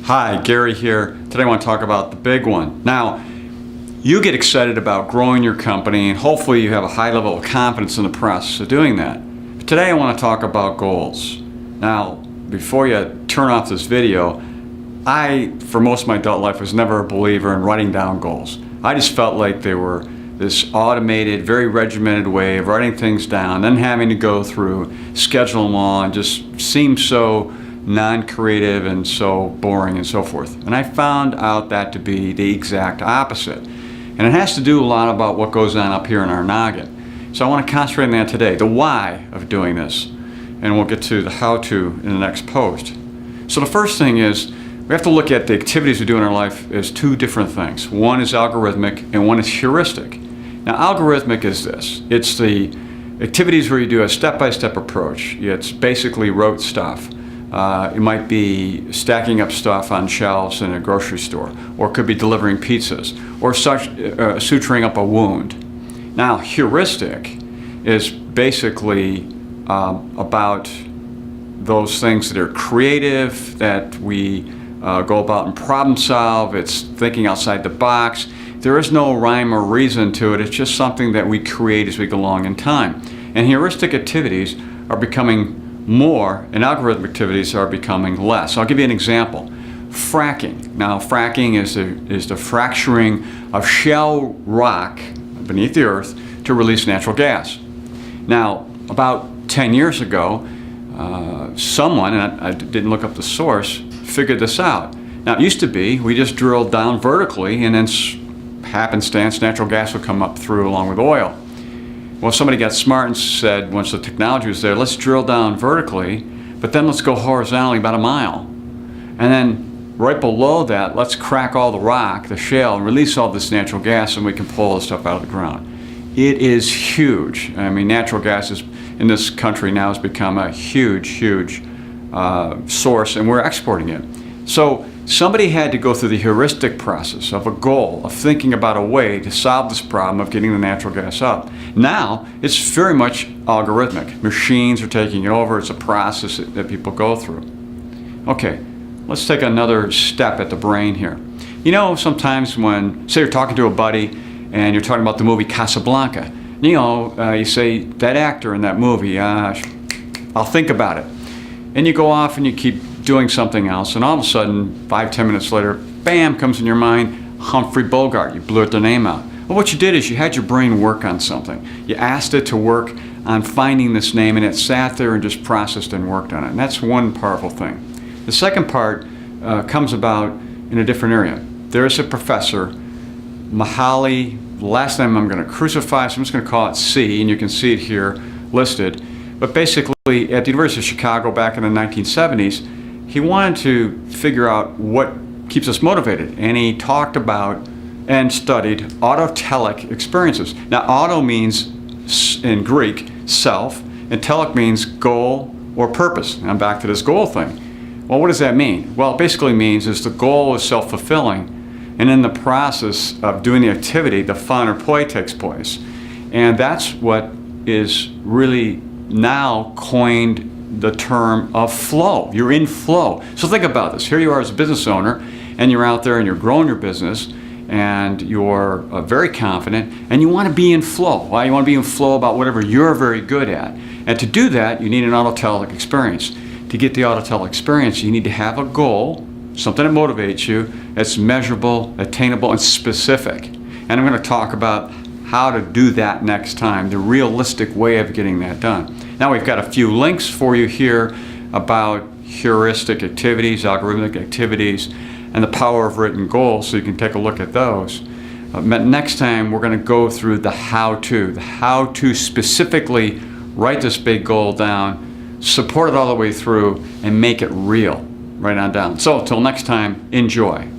Hi, Gary here. Today I want to talk about the big one. Now, you get excited about growing your company and hopefully you have a high level of confidence in the process of doing that. But today I want to talk about goals. Now, before you turn off this video, I, for most of my adult life, was never a believer in writing down goals. I just felt like they were this automated, very regimented way of writing things down, then having to go through, schedule them all, and just seemed so non-creative and so boring and so forth. And I found out that to be the exact opposite. And it has to do a lot about what goes on up here in our noggin. So I want to concentrate on that today, the why of doing this. And we'll get to the how-to in the next post. So the first thing is, we have to look at the activities we do in our life as two different things. One is algorithmic and one is heuristic. Now, algorithmic is this. It's the activities where you do a step-by-step approach. It's basically rote stuff. It might be stacking up stuff on shelves in a grocery store, or it could be delivering pizzas, or suturing up a wound. Now, heuristic is basically about those things that are creative, that we go about and problem solve. It's thinking outside the box. There is no rhyme or reason to it. It's just something that we create as we go along in time. And heuristic activities are becoming more, and algorithmic activities are becoming less. I'll give you an example. Fracking. Now, fracking is the fracturing of shale rock beneath the earth to release natural gas. Now, about 10 years ago, someone, and I didn't look up the source, figured this out. Now, it used to be we just drilled down vertically and then happenstance natural gas would come up through along with oil. Well, somebody got smart and said, once the technology was there, let's drill down vertically, but then let's go horizontally about a mile. And then right below that, let's crack all the rock, the shale, and release all this natural gas, and we can pull the stuff out of the ground. It is huge. I mean, natural gas is, in this country now, has become a huge, huge source, and we're exporting it. So somebody had to go through the heuristic process of a goal, of thinking about a way to solve this problem of getting the natural gas up. Now, it's very much algorithmic. Machines are taking it over. It's a process that people go through. Okay, let's take another step at the brain here. You know, sometimes when, say you're talking to a buddy and you're talking about the movie Casablanca, you know, you say, that actor in that movie, I'll think about it. And you go off and you keep doing something else, and all of a sudden, 5-10 minutes later, bam, comes in your mind, Humphrey Bogart. You blurt their name out. Well, what you did is you had your brain work on something. You asked it to work on finding this name, and it sat there and just processed and worked on it. And that's one powerful thing. The second part comes about in a different area. There is a professor, Mahali, the last name I'm going to crucify, so I'm just going to call it C, and you can see it here listed. But basically, at the University of Chicago back in the 1970s, he wanted to figure out what keeps us motivated, and he talked about and studied autotelic experiences. Now, auto means, in Greek, self, and telic means goal or purpose. And I'm back to this goal thing. Well, what does that mean? Well, it basically means is the goal is self-fulfilling, and in the process of doing the activity, the fun or play takes place. And that's what is really now coined the term of flow. You're in flow. So think about this. Here you are as a business owner, and you're out there and you're growing your business, and you're very confident, and you want to be in flow. Why? You want to be in flow about whatever you're very good at. And to do that, you need an Autotelic experience. To get the Autotelic experience, you need to have a goal, something that motivates you, that's measurable, attainable, and specific. And I'm going to talk about how to do that next time, the realistic way of getting that done. Now, we've got a few links for you here about heuristic activities, algorithmic activities, and the power of written goals, so you can take a look at those. Next time, we're going to go through the how-to specifically write this big goal down, support it all the way through, and make it real right on down. So, until next time, enjoy.